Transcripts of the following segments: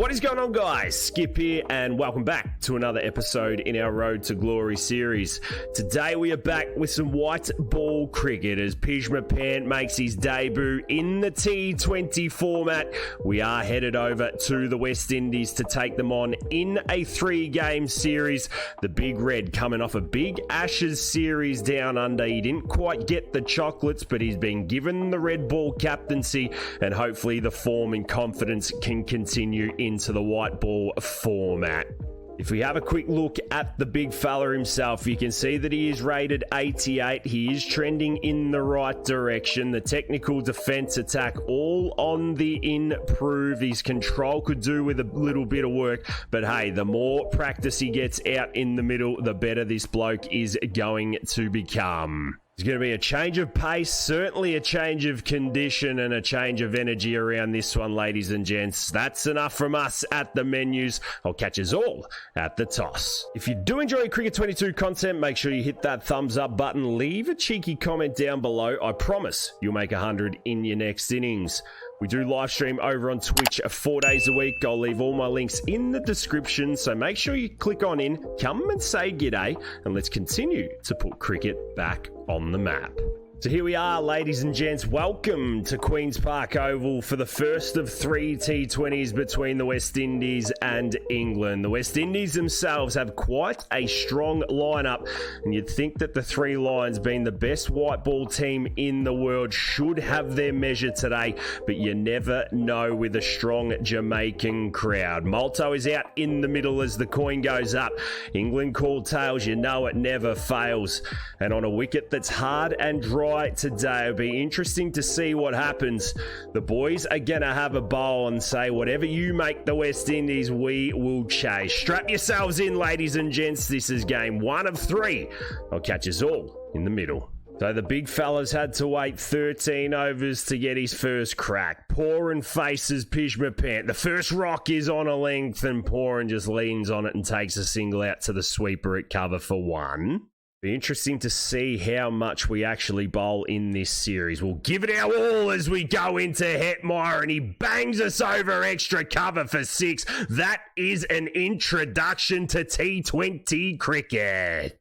What is going on, guys? Skip here and welcome back to another episode in our Road to Glory series. Today we are back with some white ball cricket as Pjizma Pant makes his debut in the T20 format. We are headed over to the West Indies to take them on in a 3-game series. The Big Red coming off a big Ashes series down under. He didn't quite get the chocolates, but he's been given the red ball captaincy and hopefully the form and confidence can continue into the white ball format. If we have a quick look at the big fella himself, you can see that he is rated 88. He is trending in the right direction. The technical defense attack all on the improve. His control could do with a little bit of work, but hey, the more practice he gets out in the middle, the better this bloke is going to become. There's going to be a change of pace, certainly a change of condition and a change of energy around this one, ladies and gents. That's enough from us at the menus. I'll catch us all at the toss. If you do enjoy Cricket 22 content, make sure you hit that thumbs up button. Leave a cheeky comment down below. I promise you'll make 100 in your next innings. We do live stream over on Twitch 4 days a week. I'll leave all my links in the description, so make sure you click on in, come and say g'day, and let's continue to put cricket back on the map. So here we are, ladies and gents. Welcome to Queen's Park Oval for the first of 3 T20s between the West Indies and England. The West Indies themselves have quite a strong lineup, and you'd think that the Three Lions, being the best white ball team in the world, should have their measure today, but you never know with a strong Jamaican crowd. Malto is out in the middle as the coin goes up. England call tails, you know it never fails. And on a wicket that's hard and dry today, it'll be interesting to see what happens. The boys are gonna have a bowl and say, whatever you make the West Indies, we will chase. Strap yourselves in, ladies and gents. This is game 1 of 3. I'll catch us all in the middle. So the big fella's had to wait 13 overs to get his first crack. Poran faces Pjizma Pant. The first rock is on a length and Poran just leans on it and takes a single out to the sweeper at cover for 1. Be interesting to see how much we actually bowl in this series. We'll give it our all as we go into Hetmeyer, and he bangs us over extra cover for 6. That is an introduction to T20 cricket.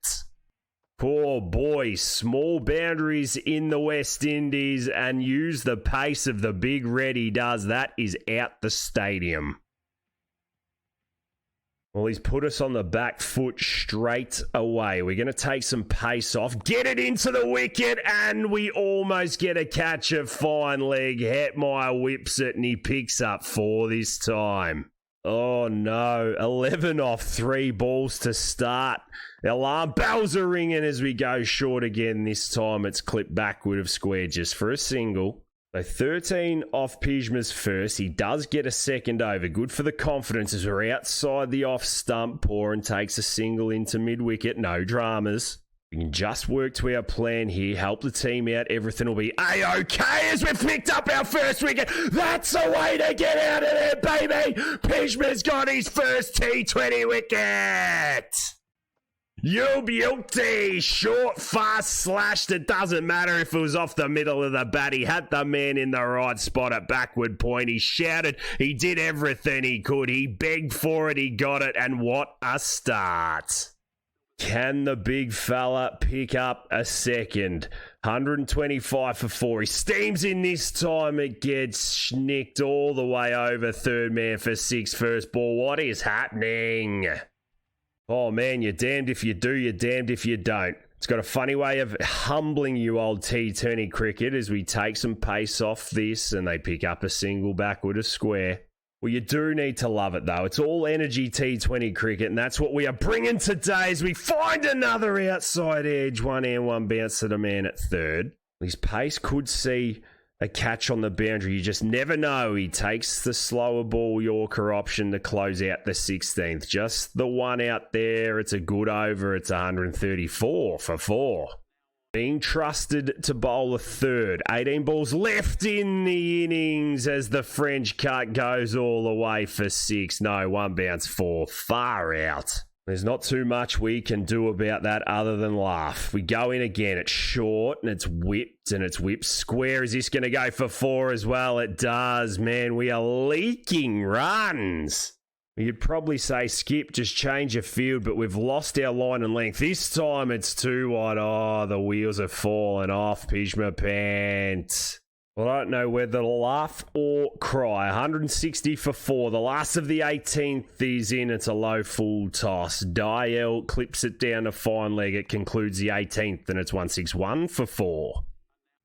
Poor boy, small boundaries in the West Indies and use the pace of the Big Red he does. That is out the stadium. Well, he's put us on the back foot straight away. We're going to take some pace off, get it into the wicket, and we almost get a catch of fine leg. Hetmeyer whips it, and he picks up 4 this time. Oh, no. 11 off 3 balls to start. Alarm bells are ringing as we go short again. This time it's clipped backward of square just for a single. So 13 off Pjizma's first. He does get a second over. Good for the confidence as we're outside the off stump. Poran takes a single into mid-wicket. No dramas. We can just work to our plan here. Help the team out. Everything will be A-OK as we've picked up our first wicket. That's a way to get out of there, baby. Pjizma's got his first T20 wicket. You beauty! Short, fast, slashed. It doesn't matter if it was off the middle of the bat. He had the man in the right spot at backward point. He shouted. He did everything he could. He begged for it. He got it. And what a start. Can the big fella pick up a second? 125 for 4. He steams in this time. It gets nicked all the way over. Third man for 6. First ball. What is happening? Oh man, you're damned if you do, you're damned if you don't. It's got a funny way of humbling you, old T20 cricket, as we take some pace off this and they pick up a single backward of square. Well, you do need to love it though. It's all energy T20 cricket, and that's what we are bringing today as we find another outside edge. 1 and 1 bounce to the man at third. His pace could see a catch on the boundary. You just never know. He takes the slower ball Yorker option to close out the 16th. Just the one out there. It's a good over. It's 134 for 4. Being trusted to bowl a third. 18 balls left in the innings as the French cut goes all the way for 6. No, 1 bounce 4. Far out. There's not too much we can do about that other than laugh. We go in again. It's short and it's whipped square. Is this going to go for 4 as well? It does, man. We are leaking runs. You'd probably say, Skip, just change your field, but we've lost our line and length. This time it's too wide. Oh, the wheels are falling off, Pjizma Pant. Well, I don't know whether to laugh or cry. 160 for 4. The last of the 18th is in. It's a low full toss. Dial clips it down to fine leg. It concludes the 18th, and it's 161 for 4.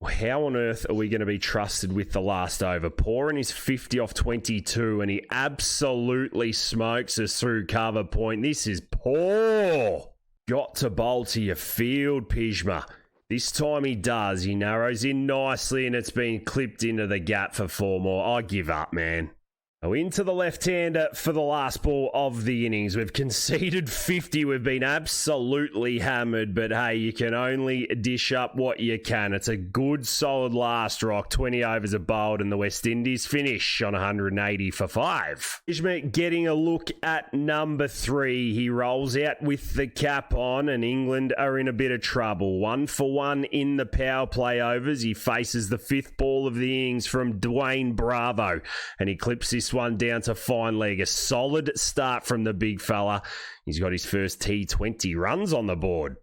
How on earth are we going to be trusted with the last over? Pouring his 50 off 22, and he absolutely smokes us through cover point. This is poor. Got to bowl to your field, Pjizma. This time he does. He narrows in nicely, and it's been clipped into the gap for 4 more. I give up, man. Now into the left-hander for the last ball of the innings. We've conceded 50. We've been absolutely hammered, but hey, you can only dish up what you can. It's a good, solid last rock. 20 overs are bowled, and the West Indies finish on 180 for 5. Pjizma getting a look at number 3. He rolls out with the cap on, and England are in a bit of trouble. 1 for 1 in the power play overs. He faces the 5th ball of the innings from Dwayne Bravo, and he clips this one down to fine leg. A solid start from the big fella. He's got his first T20 runs on the board.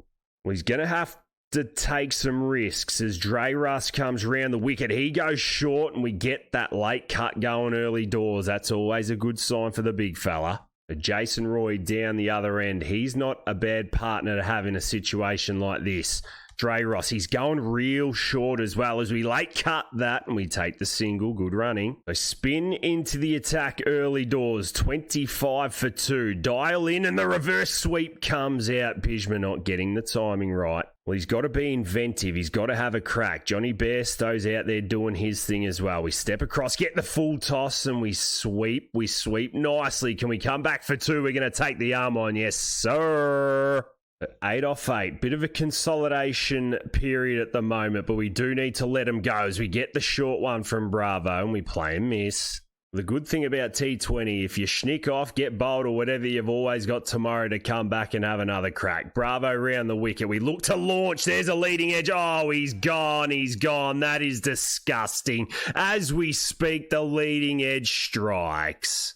Well, he's going to have to take some risks as Dre Russ comes round the wicket. He goes short, and we get that late cut going early doors. That's always a good sign for the big fella. But Jason Roy down the other end. He's not a bad partner to have in a situation like this. Dre Ross, he's going real short as well as we late cut that and we take the single. Good running. So spin into the attack early doors. 25 for 2. Dial in and the reverse sweep comes out. Pjizma not getting the timing right. Well, he's got to be inventive. He's got to have a crack. Johnny Bairstow's out there doing his thing as well. We step across, get the full toss, and we sweep. We sweep nicely. Can we come back for 2? We're going to take the arm on. Yes, sir. 8 off 8. Bit of a consolidation period at the moment, but we do need to let him go as we get the short one from Bravo and we play and miss. The good thing about T20, if you schnick off, get bowled or whatever, you've always got tomorrow to come back and have another crack. Bravo round the wicket. We look to launch. There's a leading edge. Oh, he's gone. He's gone. That is disgusting. As we speak, the leading edge strikes.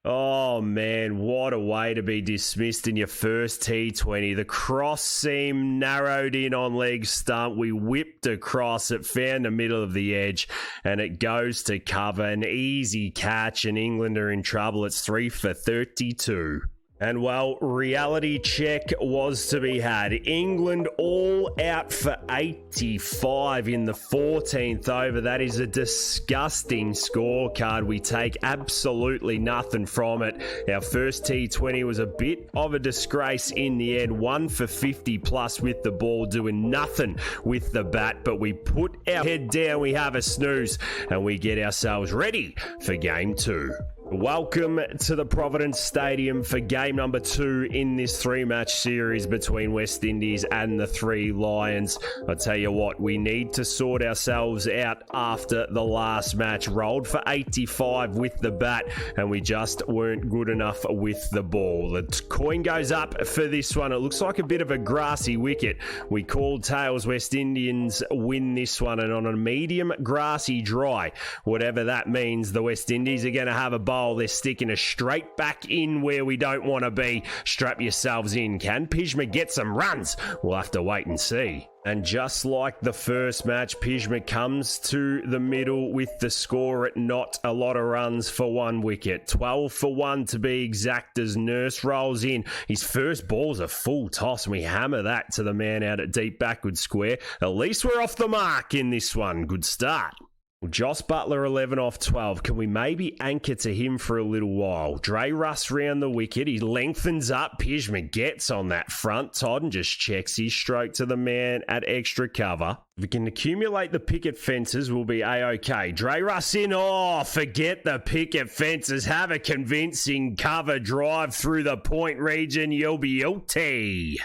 Oh, man, what a way to be dismissed in your first T20. The cross seam narrowed in on leg stump. We whipped across it, found the middle of the edge, and it goes to cover. An easy catch, and England are in trouble. It's 3 for 32. And, well, reality check was to be had. England all out for 85 in the 14th over. That is a disgusting scorecard. We take absolutely nothing from it. Our first T20 was a bit of a disgrace in the end. 1 for 50 plus with the ball, doing nothing with the bat. But we put our head down, we have a snooze, and we get ourselves ready for game 2. Welcome to the Providence Stadium for game number 2 in this 3-match series between West Indies and the 3 Lions. I tell you what, we need to sort ourselves out after the last match. Rolled for 85 with the bat, and we just weren't good enough with the ball. The coin goes up for this one. It looks like a bit of a grassy wicket. We called tails. West Indians win this one, and on a medium grassy dry, whatever that means, the West Indies are going to have a bowl. They're sticking us straight back in where we don't want to be. Strap yourselves in. Can Pjizma get some runs? We'll have to wait and see. And just like the first match, Pjizma comes to the middle with the score at not a lot of runs for 1 wicket. 12 for 1 to be exact as Nurse rolls in. His first ball's a full toss, and we hammer that to the man out at deep backward square. At least we're off the mark in this one. Good start. Well, Joss Butler 11 off 12. Can we maybe anchor to him for a little while? Dre Russ round the wicket. He lengthens up. Pjizma gets on that front, Todd, and just checks his stroke to the man at extra cover. If we can accumulate the picket fences, we'll be A-OK. Dre Russ in. Oh, forget the picket fences. Have a convincing cover drive through the point region. You'll be guilty.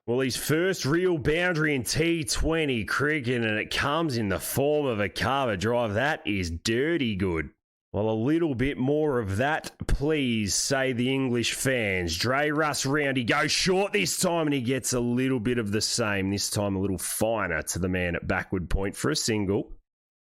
Well, his first real boundary in T20 cricket, and it comes in the form of a cover drive. That is dirty good. Well, a little bit more of that, please, say the English fans. Dre Russ round. He goes short this time and he gets a little bit of the same. This time a little finer to the man at backward point for a single.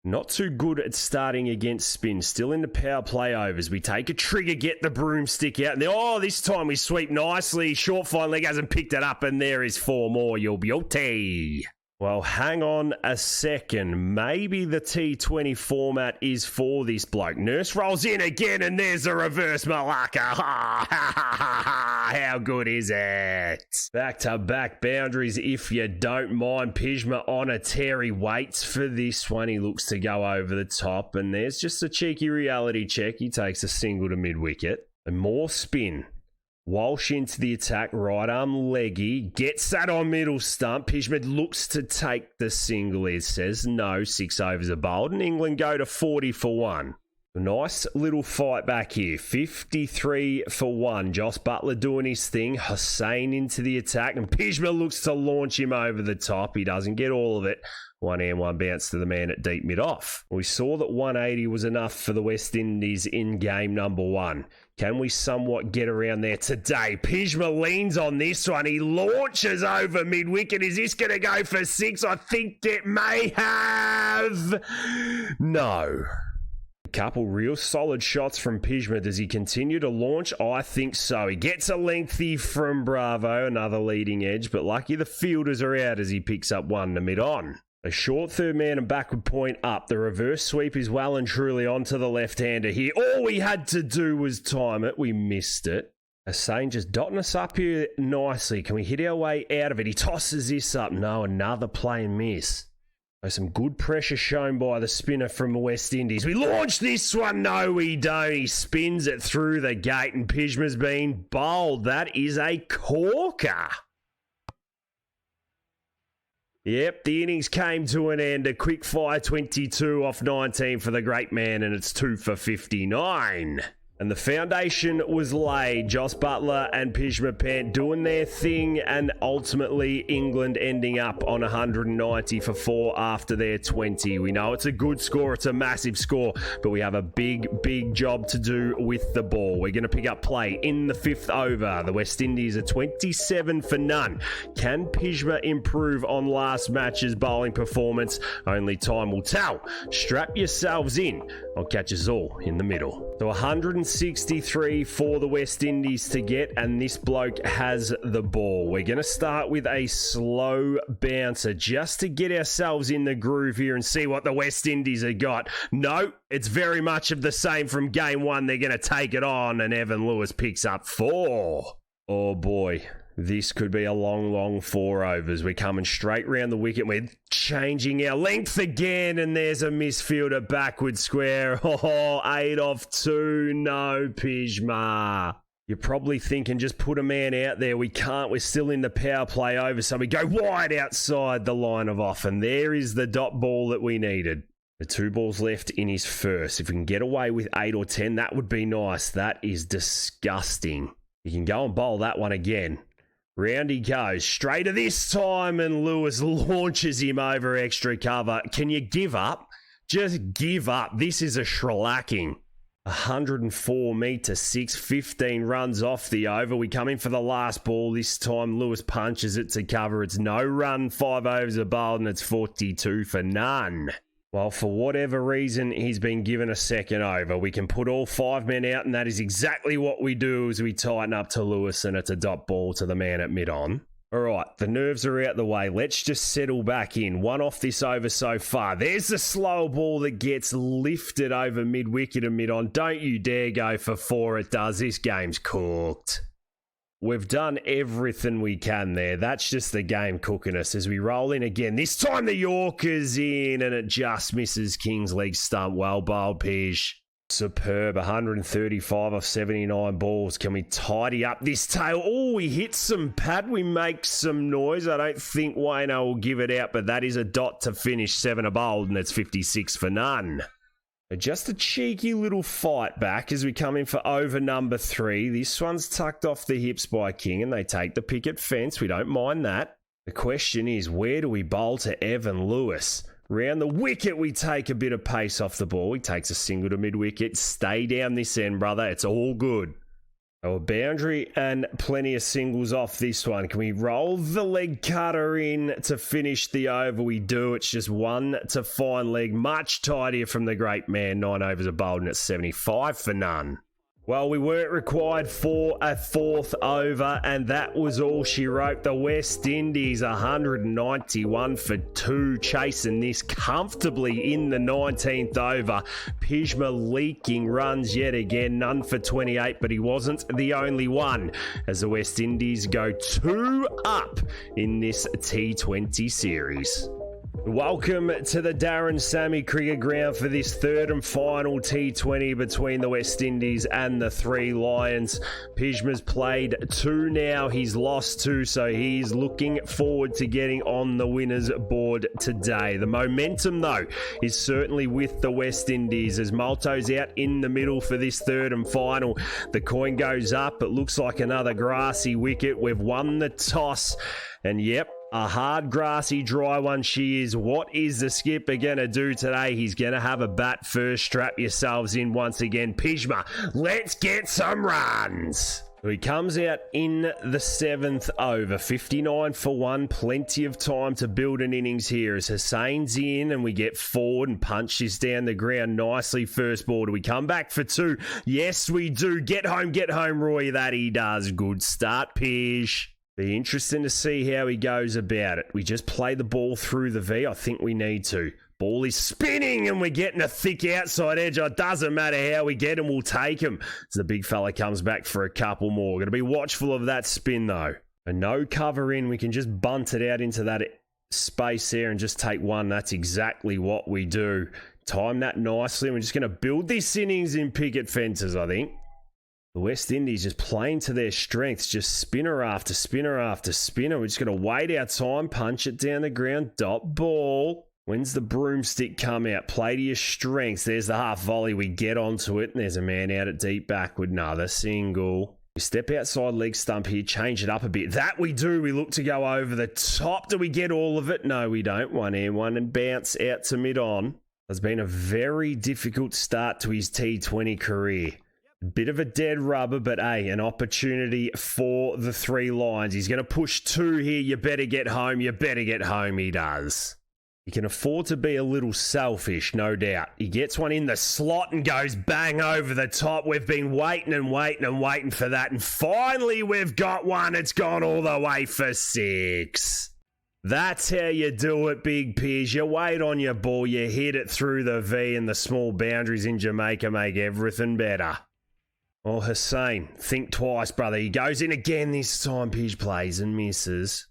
Not too good at starting against spin. Still in the power play overs. We take a trigger, get the broomstick out. And then, this time we sweep nicely. Short fine leg hasn't picked it up. And there is 4 more. You'll be okay. Well, hang on a second. Maybe the T20 format is for this bloke. Nurse rolls in again, and there's a reverse Malacca. How good is it? Back-to-back boundaries, if you don't mind. Pjizma on a tear. He waits for this one. He looks to go over the top, and there's just a cheeky reality check. He takes a single to mid-wicket. And more spin. Walsh into the attack, right arm leggy, gets that on middle stump. Pjizma looks to take the single. It says no, 6 overs are bowled, and England go to 40 for 1. A nice little fight back here, 53 for 1. Joss Buttler doing his thing, Hussain into the attack, and Pjizma looks to launch him over the top. He doesn't get all of it. 1 and 1 bounce to the man at deep mid-off. We saw that 180 was enough for the West Indies in game number 1. Can we somewhat get around there today? Pjizma leans on this one. He launches over mid-wicket. Is this going to go for 6? I think it may have. No. A couple real solid shots from Pjizma. Does he continue to launch? I think so. He gets a lengthy from Bravo, another leading edge, but lucky the fielders are out as he picks up 1 to mid-on. A short third man and backward point up. The reverse sweep is well and truly onto the left-hander here. All we had to do was time it. We missed it. Hussain just dotting us up here nicely. Can we hit our way out of it? He tosses this up. No, another plain miss. So some good pressure shown by the spinner from the West Indies. We launch this one. No, we don't. He spins it through the gate and Pjizma's been bowled. That is a corker. Yep, the innings came to an end. A quick fire 22 off 19 for the great man, and it's 2 for 59. And the foundation was laid. Joss Buttler and Pjizma Pant doing their thing, and ultimately England ending up on 190 for 4 after their 20. We know it's a good score. It's a massive score, but we have a big, big job to do with the ball. We're going to pick up play in the 5th over. The West Indies are 27 for none. Can Pjizma improve on last match's bowling performance? Only time will tell. Strap yourselves in. I'll catch us all in the middle. So 163 for the West Indies to get, and this bloke has the ball. We're going to start with a slow bouncer just to get ourselves in the groove here and see what the West Indies have got. No, it's very much of the same from game 1. They're going to take it on, and Evan Lewis picks up 4. Oh boy. This could be a long, long 4 overs. We're coming straight round the wicket. We're changing our length again, and there's a misfielder backward square. Oh, 8 off 2. No, Pjizma. You're probably thinking, just put a man out there. We can't. We're still in the power play over, so we go wide outside the line of off, and there is the dot ball that we needed. The 2 balls left in his first. If we can get away with 8 or 10, that would be nice. That is disgusting. You can go and bowl that one again. Round he goes, straighter this time, and Lewis launches him over extra cover. Can you give up? Just give up. This is a shellacking. 104 metre 6, 15 runs off the over. We come in for the last ball. This time Lewis punches it to cover. It's no run, 5 overs are bowled, and it's 42 for none. Well, for whatever reason, he's been given a second over. We can put all 5 men out, and that is exactly what we do as we tighten up to Lewis, and it's a dot ball to the man at mid-on. All right, the nerves are out the way. Let's just settle back in. 1 off this over so far. There's the slow ball that gets lifted over mid-wicket and mid-on. Don't you dare go for 4. It does. This game's cooked. We've done everything we can there. That's just the game cooking us as we roll in again. This time the Yorker's in, and it just misses King's leg stump. Well bowled, Pij. Superb. 135 off 79 balls. Can we tidy up this tail? Oh, we hit some pad. We make some noise. I don't think Wayno will give it out, but that is a dot to finish. 7 are bowled, and it's 56 for none. Just a cheeky little fight back as we come in for over number 3. This one's tucked off the hips by King, and they take the picket fence. We don't mind that. The question is, where do we bowl to Evan Lewis? Round the wicket, we take a bit of pace off the ball. He takes a single to mid-wicket. Stay down this end, brother. It's all good. A boundary and plenty of singles off this one. Can we roll the leg cutter in to finish the over? We do. It's just one to fine leg. Much tidier from the great man. 9 overs of bowled and it's 75 for none. Well, we weren't required for a fourth over, and that was all she wrote. The West Indies 191 for 2, chasing this comfortably in the 19th over. Pjizma leaking runs yet again, none for 28, but he wasn't the only one, as the West Indies go 2 up in this T20 series. Welcome to the Darren Sammy Cricket Ground for this third and final T20 between the West Indies and the Three Lions. Pjizma's played 2 now. He's lost 2, so he's looking forward to getting on the winners board today. The momentum, though, is certainly with the West Indies as Malto's out in the middle for this third and final. The coin goes up. It looks like another grassy wicket. We've won the toss, and yep, a hard, grassy, dry one she is. What is the skipper going to do today? He's going to have a bat first. Strap yourselves in once again. Pjizma, let's get some runs. He comes out in the 7th over. 59 for 1. Plenty of time to build an innings here as Hussein's in and we get forward and punch this down the ground nicely. First ball. Do we come back for 2? Yes, we do. Get home, Roy. That he does. Good start, Pij. Be interesting to see how he goes about it. We just play the ball through the V. I think we need to. Ball is spinning and we're getting a thick outside edge. It doesn't matter how we get him, we'll take him. As the big fella comes back for a couple more. Going to be watchful of that spin though. A no cover in. We can just bunt it out into that space there and just take one. That's exactly what we do. Time that nicely. We're just going to build these innings in picket fences, I think. The West Indies just playing to their strengths, just spinner after spinner after spinner. We're just going to wait our time, punch it down the ground, dot ball. When's the broomstick come out? Play to your strengths. There's the half volley. We get onto it, and there's a man out at deep back with another single. We step outside leg stump here, change it up a bit. That we do. We look to go over the top. Do we get all of it? No, we don't. One air, one and bounce out to mid-on. It's been a very difficult start to his T20 career. Bit of a dead rubber, but hey, an opportunity for the Three Lions. He's going to push 2 here. You better get home. You better get home. He does. He can afford to be a little selfish, no doubt. He gets one in the slot and goes bang over the top. We've been waiting and waiting and waiting for that. And finally, we've got one. It's gone all the way for 6. That's how you do it, Big Pij. You wait on your ball. You hit it through the V, and the small boundaries in Jamaica make everything better. Oh, Hussein, think twice, brother. He goes in again this time. Pij plays and misses.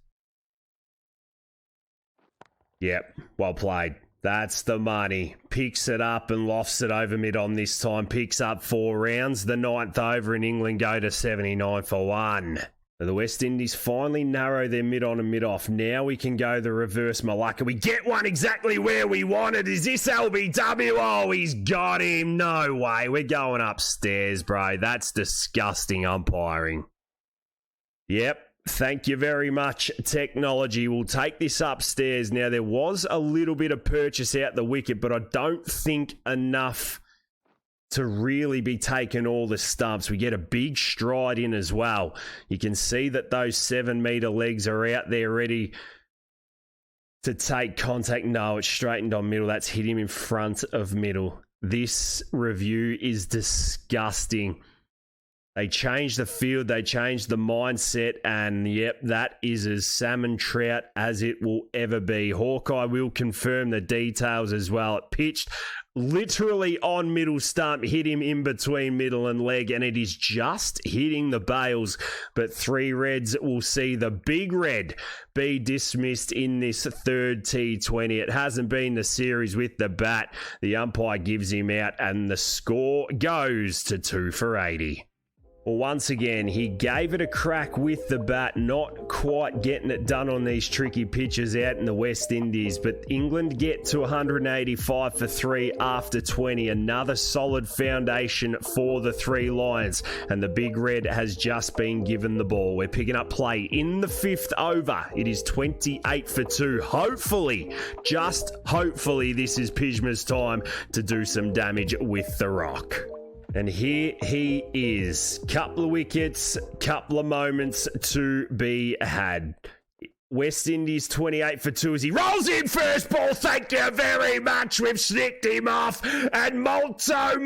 Yep, well played. That's the money. Picks it up and lofts it over mid-on this time. Picks up 4 rounds. The 9th over in England go to 79 for 1. The West Indies finally narrow their mid-on and mid-off. Now we can go the reverse Malacca. We get one exactly where we wanted. Is this LBW? Oh, he's got him. No way. We're going upstairs, bro. That's disgusting umpiring. Yep. Thank you very much, technology. We'll take this upstairs. Now, there was a little bit of purchase out the wicket, but I don't think enough to really be taking all the stumps. We get a big stride in as well. You can see that those 7-meter legs are out there ready to take contact. No, it's straightened on middle. That's hit him in front of middle. This review is disgusting. They changed the field, they changed the mindset, and yep, that is as salmon trout as it will ever be. Hawkeye will confirm the details as well. It pitched literally on middle stump, hit him in between middle and leg, and it is just hitting the bails. But 3 reds will see the big red be dismissed in this third T20. It hasn't been the series with the bat. The umpire gives him out, and the score goes to 2 for 80. Well, once again, he gave it a crack with the bat, not quite getting it done on these tricky pitches out in the West Indies, but England get to 185 for 3 after 20. Another solid foundation for the Three Lions, and the Big Red has just been given the ball. We're picking up play in the 5th over. It is 28 for 2. Hopefully, just hopefully, this is Pjizma's time to do some damage with the rock. And here he is. Couple of wickets, couple of moments to be had. West Indies 28 for 2 as he rolls in first ball. Thank you very much. We've snicked him off. And Molto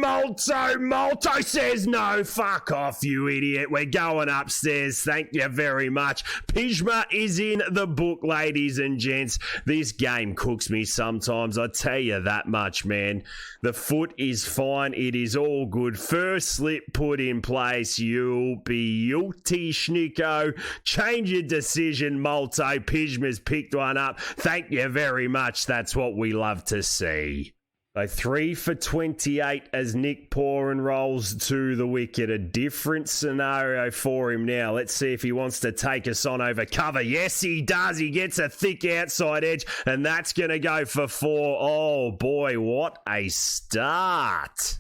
says, no, fuck off, you idiot. We're going upstairs. Thank you very much. Pjizma is in the book, ladies and gents. This game cooks me sometimes. I tell you that much, man. The foot is fine. It is all good. First slip put in place. You'll be Yulti Schnicko. Change your decision, Molto. Pjizma's picked one up. Thank you very much. That's what we love to see. So 3 for 28 as Nick Poran rolls to the wicket. A different scenario for him now. Let's see if he wants to take us on over cover. Yes, he does. He gets a thick outside edge, and that's going to go for 4. Oh, boy, what a start.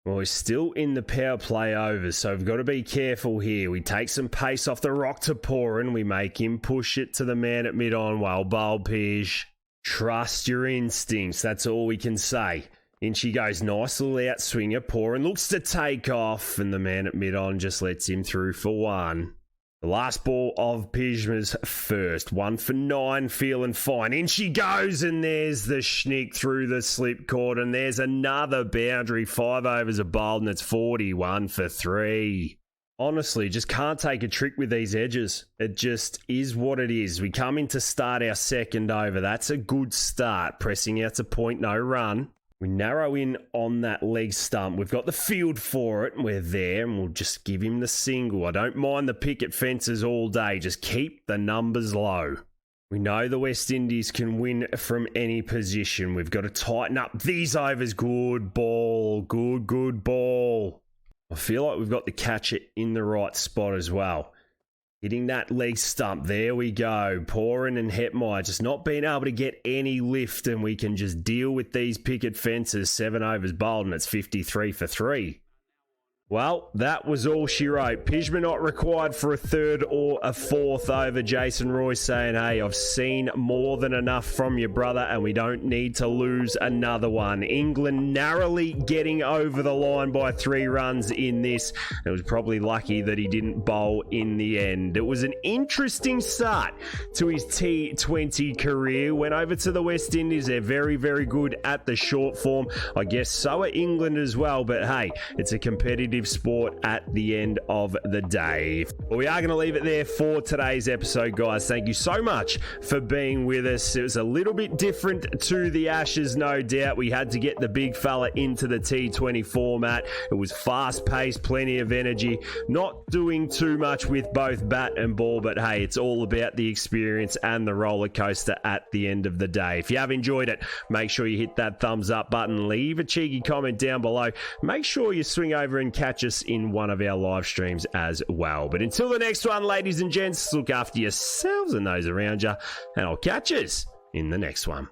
Well, we're still in the power play overs, so we've got to be careful here. We take some pace off the rock to Poran. We make him push it to the man at mid-on. Well bowled, Pij. Trust your instincts. That's all we can say. In she goes. Nice little outswinger. Poran looks to take off, and the man at mid-on just lets him through for 1. The last ball of Pjizma's first. 1 for 9, feeling fine. In she goes, and there's the schnick through the slip cord, and there's another boundary. 5 overs are bowled, and it's 41 for 3. Honestly, just can't take a trick with these edges. It just is what it is. We come in to start our second over. That's a good start. Pressing out to point, no run. We narrow in on that leg stump. We've got the field for it. We're there, and we'll just give him the single. I don't mind the picket fences all day. Just keep the numbers low. We know the West Indies can win from any position. We've got to tighten up these overs. Good ball. Good ball. I feel like we've got the catcher in the right spot as well. Hitting that leg stump. There we go. Poran and Hetmeyer just not being able to get any lift, and we can just deal with these picket fences. 7 overs bowled, and it's 53 for 3. Well, that was all she wrote. Pjizma not required for a 3rd or a 4th over. Jason Roy saying, hey, I've seen more than enough from your brother, and we don't need to lose another one. England narrowly getting over the line by 3 runs in this. It was probably lucky that he didn't bowl in the end. It was an interesting start to his T20 career. Went over to the West Indies. They're very, very good at the short form. I guess so are England as well, but hey, it's a competitive sport at the end of the day. Well, we are going to leave it there for today's episode, guys. Thank you so much for being with us. It was a little bit different to the Ashes, no doubt. We had to get the big fella into the T20 format. It was fast-paced, plenty of energy, not doing too much with both bat and ball, but hey, it's all about the experience and the roller coaster at the end of the day. If you have enjoyed it, make sure you hit that thumbs up button, leave a cheeky comment down below. Make sure you swing over and catch us in one of our live streams as well. But until the next one, ladies and gents, look after yourselves and those around you, and I'll catch us in the next one.